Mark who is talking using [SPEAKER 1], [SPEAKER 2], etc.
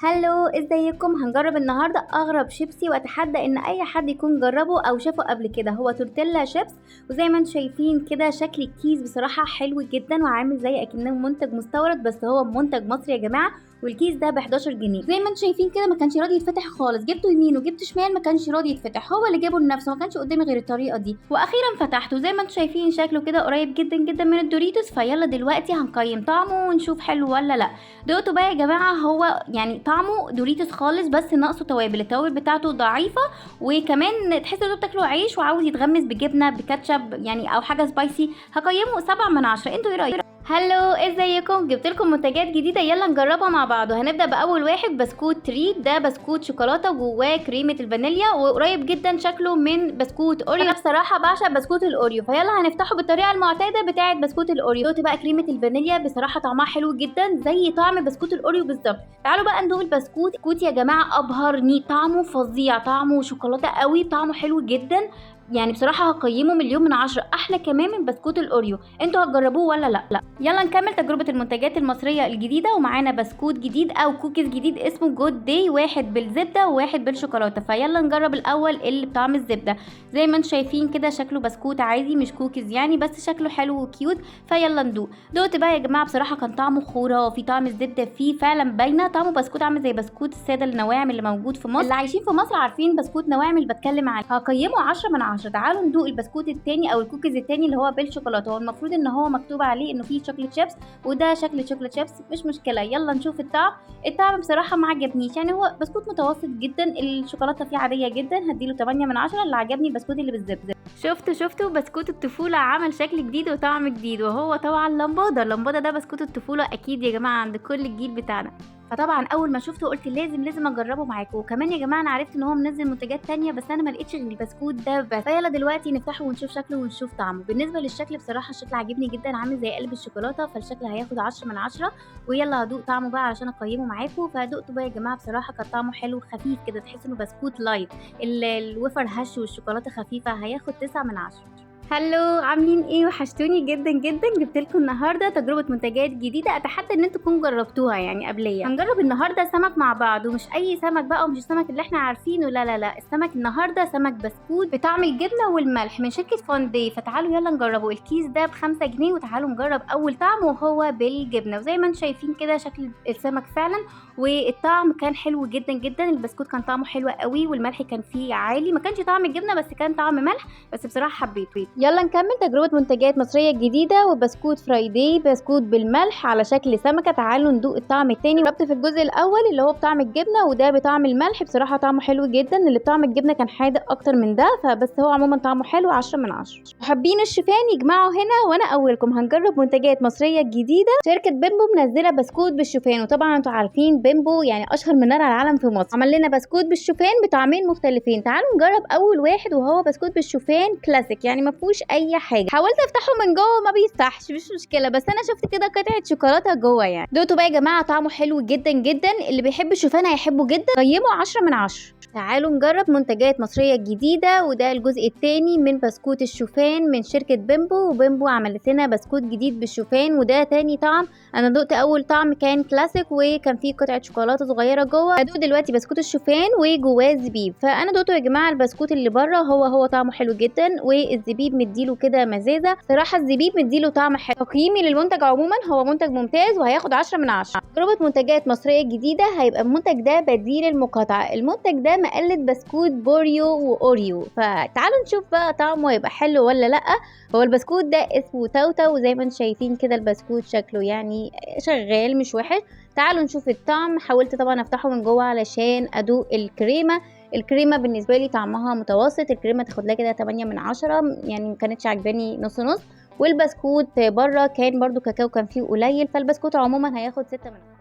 [SPEAKER 1] هلو، ازيكم؟ هنجرب النهارده اغرب شيبسي، واتحدى ان اي حد يكون جربه او شافه قبل كده. هو تورتيلا شيبس، وزي ما انتم شايفين كده شكل الكيس بصراحه حلو جدا وعامل زي اكنه منتج مستورد، بس هو منتج مصري يا جماعه. والكيس ده ب 11 جنيه. زي ما انتم شايفين كده ما كانش راضي يتفتح خالص، جبته يمين وجبته شمال ما كانش راضي يتفتح، هو اللي جابه لنفسه، ما كانش قدامي غير الطريقه دي، واخيرا فتحته. زي ما انتم شايفين شكله كده قريب جدا جدا من الدوريتوس. فيلا دلوقتي هنقيم طعمه ونشوف حلو ولا لا. دقته بقى يا جماعه، هو يعني طعمه دوريتوس خالص، بس ناقصه توابل، التوابل بتاعته ضعيفه، وكمان تحس انه بتاكلوا عيش وعاوز يتغمس بجبنه بكاتشب يعني او حاجه سبايسي. هقيمه 7 من 10. انتوا ايه رايكم؟ هلو، ازيكم؟ جبت لكم منتجات جديده، يلا نجربها مع بعض. وهنبدا باول واحد، بسكوت تريت. ده بسكوت شوكولاته وجواه كريمه الفانيليا، وقريب جدا شكله من بسكوت اوريو. انا بصراحه بعشق بسكوت الاوريو، فيلا هنفتحه بالطريقه المعتاده بتاعه بسكوت الاوريو. دوت بقى كريمه الفانيليا، بصراحه طعمها حلو جدا زي طعم بسكوت الاوريو بالظبط. تعالوا بقى ندوق البسكوت يا جماعه، ابهرني، طعمه فظيع، طعمه شوكولاته قوي، طعمه حلو جدا. يعني بصراحه هقيمه 1,000,000 من 10، احلى كمان من بسكوت الاوريو. انتوا هتجربوه ولا لا؟ يلا نكمل تجربة المنتجات المصرية الجديدة، ومعانا بسكوت جديد او كوكيز جديد اسمه جود داي، واحد بالزبدة وواحد بالشوكولاتة. فيلا نجرب الاول اللي بطعم الزبدة. زي ما انتم شايفين كده شكله بسكوت عادي مش كوكيز يعني، بس شكله حلو وكيوت. فيلا ندوق. دوقت بقى يا جماعة، بصراحة كان طعمه خرافي، طعم الزبدة فيه فعلا باينة، طعمه بسكوت عامل زي بسكوت السادة النواعم اللي موجود في مصر. اللي عايشين في مصر عارفين بسكوت نواعم اللي بتكلم عنه. هقيمه 10 من 10. تعالوا ندوق البسكوت التاني او الكوكيز التاني اللي هو بالشوكولاتة. هو المفروض ان هو مكتوب عليه انه فيه شوكليت شيبس، وده شكل شوكليت شيبس، مش مشكله. يلا نشوف الطعم بصراحه ما عجبنيش، يعني هو بسكوت متوسط جدا، الشوكولاته فيه عاديه جدا، هديله 8 من 10. اللي عجبني البسكوت اللي بالزبده. شفتوا بسكوت الطفوله عمل شكل جديد وطعم جديد، وهو طبعا لمبوده ده بسكوت الطفوله اكيد يا جماعه عند كل الجيل بتاعنا. فطبعا اول ما شفته قلت لازم اجربه معاكم. وكمان يا جماعه انا عرفت ان هو منزل منتجات تانية، بس انا ما لقيتش غير البسكوت ده بس. فيلا دلوقتي نفتحه ونشوف شكله ونشوف طعمه. بالنسبه للشكل بصراحه الشكل عاجبني جدا، عامل زي قلب الشوكولاته، فالشكل هياخد 10 من 10. ويلا هدوق طعمه بقى علشان اقيمه معاكم. فدقته بقى يا جماعه، بصراحه كان طعمه حلو خفيف كده، تحس انه بسكوت لايت، الوفر هش والشوكولاته خفيفه، هياخد 9 من 10. هلو، عاملين ايه؟ وحشتوني جدا جدا. جبت لكم النهارده تجربه منتجات جديده، اتحدى ان انتوا تكونوا جربتوها يعني قبليه. هنجرب النهارده سمك مع بعض، ومش اي سمك بقى، ومش السمك اللي احنا عارفينه، لا، السمك النهارده سمك بسكوت بطعم الجبنه والملح من شركه فوندي. فتعالوا يلا نجربه. الكيس ده ب5 جنيه، وتعالوا نجرب اول طعم وهو بالجبنه. وزي ما انتم شايفين كده شكل السمك فعلا، والطعم كان حلو جدا جدا. البسكوت كان طعمه حلو قوي، والملح كان فيه عالي، ما كانش طعم الجبنه بس كان طعم ملح، بس بصراحه حبيته. يلا نكمل تجربة منتجات مصرية جديدة. وبسكوت فرايداي، بسكوت بالملح على شكل سمكة. تعالوا ندوق الطعم التاني. جربت في الجزء الأول اللي هو بطعم الجبنة، وده بطعم الملح. بصراحة طعمه حلو جدا. اللي بطعم الجبنة كان حادق أكتر من ده، فبس هو عموما طعمه حلو، 10 من 10. محبين الشوفان يجمعوا هنا، وأنا أولكم. هنجرب منتجات مصرية جديدة. شركة بيمبو منزلة بسكوت بالشوفان، وطبعا انتوا عارفين بيمبو يعني أشهر منار على العالم في مصر. عمل لنا بسكوت بالشوفان بطعمين مختلفين. تعالوا نجرب أول واحد وهو بسكوت بالشوفان كلاسيك، يعني ما فيهوش أي حاجه. حاولت افتحه من جوه ما بيفتحش، مش مشكله، بس انا شفت كده قطعه شوكولاته جوه يعني. دوقته بقى يا جماعه، طعمه حلو جدا جدا، اللي بيحب الشوفان هيحبه جدا. قيمه 10 من 10. تعالوا نجرب منتجات مصريه جديده. وده الجزء الثاني من بسكوت الشوفان من شركه بيمبو. وبيمبو عملت لنا بسكوت جديد بالشوفان، وده تاني طعم. انا دقت اول طعم كان كلاسيك، وكان فيه قطعه شوكولاته صغيره جوه. هدوق دلوقتي بسكوت الشوفان وجواه زبيب. فانا دقته يا جماعه، البسكوت اللي بره هو طعمه حلو جدا، والزبيب مديله كده مزازه. صراحه الزبيب مديله طعم حلو. تقييمي للمنتج عموما هو منتج ممتاز، وهياخد 10 من 10. تجربه منتجات مصريه جديده، هيبقى المنتج ده بديل المقاطعه. المنتج ده مقلد بسكوت بوريو واوريو، فتعالوا نشوف بقى طعمه هيبقى حلو ولا لا. هو البسكوت ده اسمه توتو، وزي ما انتم شايفين كده البسكوت شكله يعني شغال مش وحش. تعالوا نشوف الطعم. حاولت طبعا افتحه من جوه علشان ادوق الكريمه بالنسبه لي طعمها متوسط. الكريمه تاخد لها كده 8 من 10، يعني ما كانتش عجباني نص نص. والبسكوت بره كان برضو كاكاو كان فيه قليل، فالبسكوت عموما هياخد 6 من 10.